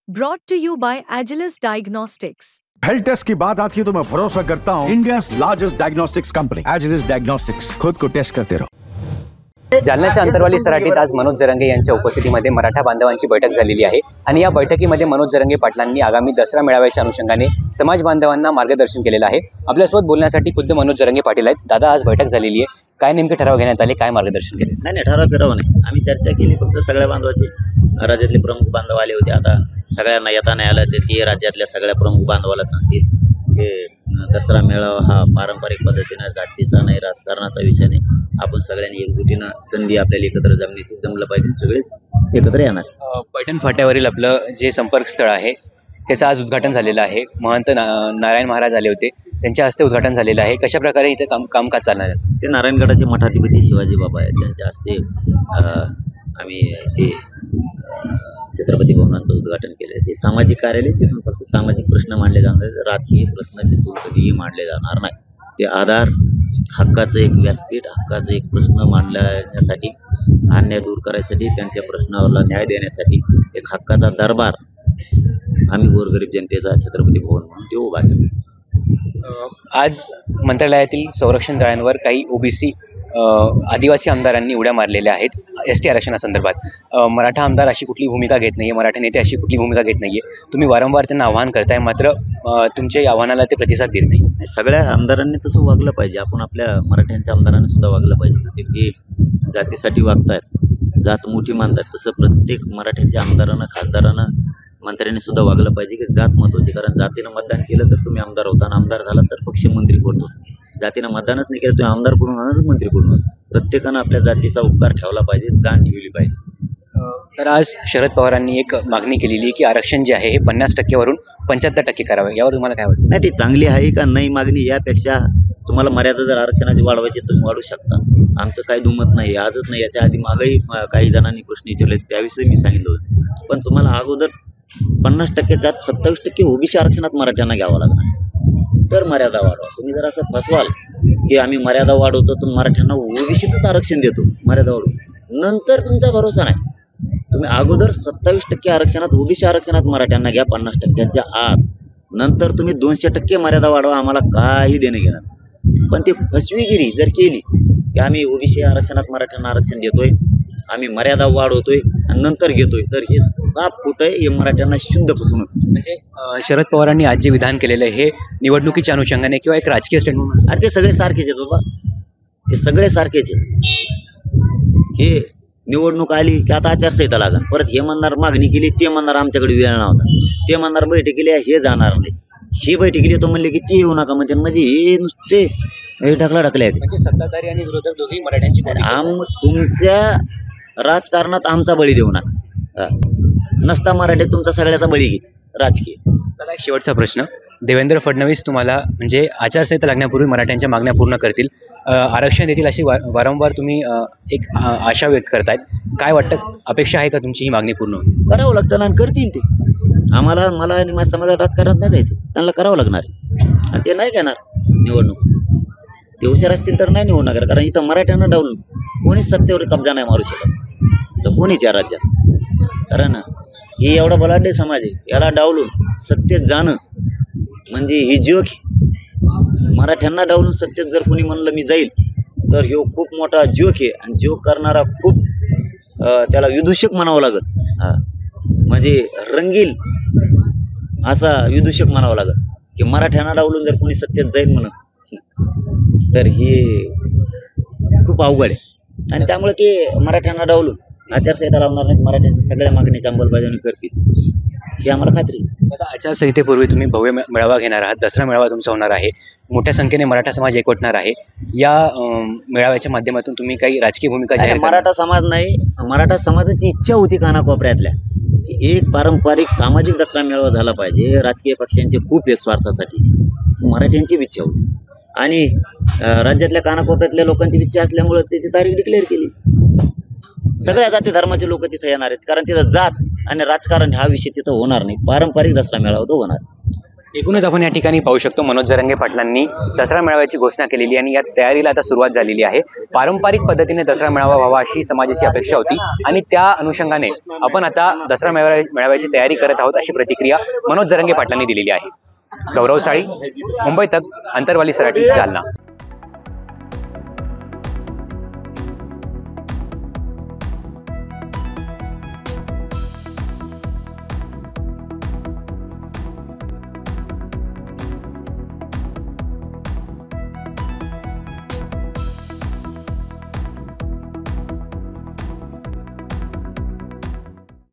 Brought to you by Agilus Diagnostics. Health test की बात आती है तो मैं भरोसा करता हूँ India largest diagnostics company Agilus diagnostics. खुद को टेस्ट करते रहो। जालन्याच्या अंतरवाली सराटीत आज मनोज जरंगे यांच्या उपस्थितीमध्ये मराठा बांधवांची बैठक झालेली आहे आणि या बैठकीमध्ये मनोज जरंगे पाटलांनी आगामी दसरा मेळाव्याच्या अनुषंगाने समाज बांधवांना मार्गदर्शन केलेलं आहे। आपल्यासोबत बोलण्यासाठी खुद्द मनोज जरंगे पाटील आहेत। दादा, आज बैठक झालेली आहे, काय नेमके ठराव घेण्यात आले, काय मार्गदर्शन केले? नाही ठराव फिराव नाही, आम्ही चर्चा केली। फक्त सगळ्या बांधवाचे राज्यातले प्रमुख बांधव आले होते। आता सगळ्यांना येता नाही आलं तर ते राज्यातल्या सगळ्या प्रमुख बांधवाला सांगतील की दसरा मेळावा हा पारंपरिक पद्धतीने जातीचा नाही, राजकारणाचा विषय नाही। आपण सगळ्यांनी एकजुटीनं संधी आपल्याला एकत्र जमण्याची जमलं पाहिजे, सगळे एकत्र येणार। पैठण फाट्यावरील आपलं जे संपर्क स्थळ आहे त्याचं आज उद्घाटन झालेलं आहे। महंत नारायण महाराज आले होते, त्यांच्या हस्ते उद्घाटन झालेलं आहे। कशा प्रकारे इथे कामकाज चालणार आहे? ते नारायणगडाचे मठाधिपती शिवाजी बाबा आहेत, त्यांच्या हस्ते आम्ही ते छत्रपती भवनाचं उद्घाटन केलं। ते सामाजिक कार्यालय, तिथून फक्त सामाजिक प्रश्न मांडले जाणार, राजकीय प्रश्न तिथून कधीही मांडले जाणार नाही। ते आधार हक्काचं एक व्यासपीठ, हक्काचा एक प्रश्न मांडण्यासाठी, अन्याय दूर करायसाठी, त्यांच्या प्रश्नावरला न्याय देण्यासाठी एक हक्काचा दरबार आम्ही गोरगरीब जनतेचा छत्रपती भवन म्हणून ते उभा केला। आज मंत्रालयातील संरक्षण जाळ्यांवर काही ओबीसी आदिवासी आमदारांनी उड्या मारलेल्या आहेत एसटी आरक्षणासंदर्भात। मराठा आमदार अशी कुठली भूमिका घेत नाहीये, मराठा नेते अशी कुठली भूमिका घेत नाहीये। तुम्ही वारंवार त्यांना आव्हान करताय, मात्र तुमच्या आव्हानाला ते प्रतिसाद देत नाही। सगळ्या आमदारांनी तसं वागलं पाहिजे, आपण आपल्या मराठ्यांच्या आमदारांनी सुद्धा वागलं पाहिजे। जसे ते जातीसाठी वागतायत, जात मोठी मानतात, तसं प्रत्येक मराठ्यांच्या आमदारांना, खासदारांना, मंत्र्यांनी सुद्धा वागलं पाहिजे की जात महत्वाची। कारण जातीनं मतदान केलं तर तुम्ही आमदार होता, आमदार झाला तर पक्ष मंत्री करतो। जातीनं मतदानच नाही केलं तुम्ही आमदार करून होणार, मंत्री करून होणार। प्रत्येकानं आपल्या जातीचा उपकार ठेवला पाहिजे, जाण ठेवली पाहिजे। तर आज शरद पवारांनी एक मागणी केलेली की आरक्षण जे आहे हे 50% वरून 75% करावे, यावर तुम्हाला काय वाटतं? नाही, ती चांगली आहे का नाही मागणी, यापेक्षा तुम्हाला मर्यादा जर आरक्षणाची वाढवायची तुम्ही वाढवू शकता, आमचं काही दुमत नाही। आजच नाही, याच्या आधी मागही काही जणांनी प्रश्न विचारले, त्याविषयी मी सांगितलं होतं। पण तुम्हाला अगोदर 50% जात 27% ओबीसी आरक्षणात मराठ्यांना घ्यावं लागणार, तर मर्यादा वाढवा। तुम्ही जर असं फसवाल की आम्ही मर्यादा वाढवतो तर मराठ्यांना ओबीसीतच आरक्षण देतो, मर्यादा वाढवू, नंतर तुमचा भरोसा नाही। तुम्ही अगोदर 27% आरक्षणात, ओबीसी आरक्षणात मराठ्यांना घ्या 50%च्या आत, नंतर तुम्ही 200% मर्यादा वाढवा, आम्हाला काही देणं घेणार। पण ती फसवेगिरी जर केली की आम्ही ओबीसी आरक्षणात मराठ्यांना आरक्षण देतोय, आम्ही मर्यादा वाढवतोय आणि नंतर घेतोय, तर हे साफ खोटं आहे, हे मराठ्यांना शुद्ध फसवणूक। म्हणजे शरद पवारांनी आज जे विधान केलेलं आहे हे निवडणुकीच्या अनुषंगाने किंवा एक राजकीय स्टेटमेंट? अरे ते सगळे सारखेच आहेत बाबा, ते सगळे सारखेच आहेत। हे निवडणूक आली की आता आचारसंहिता लागेल, परत हे म्हणणार मागणी केली, ते म्हणणार आमच्याकडे वेळ नव्हता, ते म्हणणार बैठकीला हे जाणार नाही, ही बैठकीला तो म्हणले की ती येऊ नका म्हणते। म्हणजे हे नुसते हे ढकला आहेत। म्हणजे सत्ताधारी आणि विरोधक दोघी मराठ्यांची तुमच्या राजकारणात आमचा बळी देऊ नका, नसता मराठी तुमचा सगळ्याचा बळी घे राजकीय। मला एक शेवटचा प्रश्न, देवेंद्र फडणवीस तुम्हाला म्हणजे आचारसंहिता लागण्यापूर्वी मराठ्यांच्या मागण्या पूर्ण करतील, आरक्षण देतील अशी वारंवार तुम्ही एक आशा व्यक्त करतायत, काय वाटतं, अपेक्षा आहे का तुमची ही मागणी पूर्ण होईल? करावं लागतं आणि करतील ते। आम्हाला, मला आणि माझ्या समाजाला राजकारणात नाही जायचं, त्यांना करावं लागणार आहे आणि ते नाही घेणार निवडणूक। ते हुशार असतील तर नाही निवडणार, कारण इथं मराठ्यांना डावलून कोणीच सत्तेवर कब्जा नाही मारू शकत, तर कोणीच या राज्यात। कारण ही एवढा बलाढ्य समाज आहे, याला डावलून सत्तेत जाणं म्हणजे ही जोक आहे। मराठ्यांना डावलून सत्तेत जर कोणी म्हणलं मी जाईल तर ह्यो खूप मोठा जोक आहे, आणि जोक करणारा खूप त्याला विदूषक म्हणावं लागेल, म्हणजे रंगील असा विदूषक म्हणावं लागेल की मराठ्यांना डावलून जर कोणी सत्तेत जाईल म्हणून, तर हे खूप अवघड आहे। आणि त्यामुळे ते मराठ्यांना डावलून आचारसंहिता लावणार नाहीत, मराठ्यांच्या सगळ्या मागणीची अंमलबजावणी करतील, ही आम्हाला खात्री आहे। आता आचारसंहितेपूर्वी तुम्ही भव्य मेळावा घेणार आहात, दसरा मेळावा तुमचा होणार आहे, मोठ्या संख्येने मराठा समाज एकवटणार आहे। या मेळाव्याच्या माध्यमातून तुम्ही काही राजकीय भूमिका जाहीर करणार? मराठा समाज नाही, मराठा समाजाची इच्छा होती कानाकोपऱ्यातल्या की एक पारंपरिक सामाजिक दसरा मेळावा झाला पाहिजे। राजकीय पक्षांचे खूप आहेत स्वार्थासाठी, मराठ्यांची इच्छा होती आणि राज्यातल्या कानाकोपऱ्यातल्या लोकांची इच्छा असल्यामुळे त्याची तारीख डिक्लेअर केली। सगळ्या जाती धर्माचे लोक तिथे येणार आहेत, कारण तिथं जात आणि राजकारण हा विषय तिथं होणार नाही, पारंपरिक दसरा मेळावा तो होणार। एकूणच आपण या ठिकाणी पाहू शकतो मनोज जरांगे पाटलांनी दसरा मेळाव्याची घोषणा केलेली आणि या तयारीला आता सुरुवात झालेली आहे। पारंपरिक पद्धतीने दसरा मेळावा व्हावा अशी समाजाची अपेक्षा होती आणि त्या अनुषंगाने आपण आता दसरा मेळाव्याची तयारी करत आहोत अशी प्रतिक्रिया मनोज जरांगे पाटलांनी दिलेली आहे। गौरव साळी, मुंबई तक, अंतरवाली सराटी, जालना।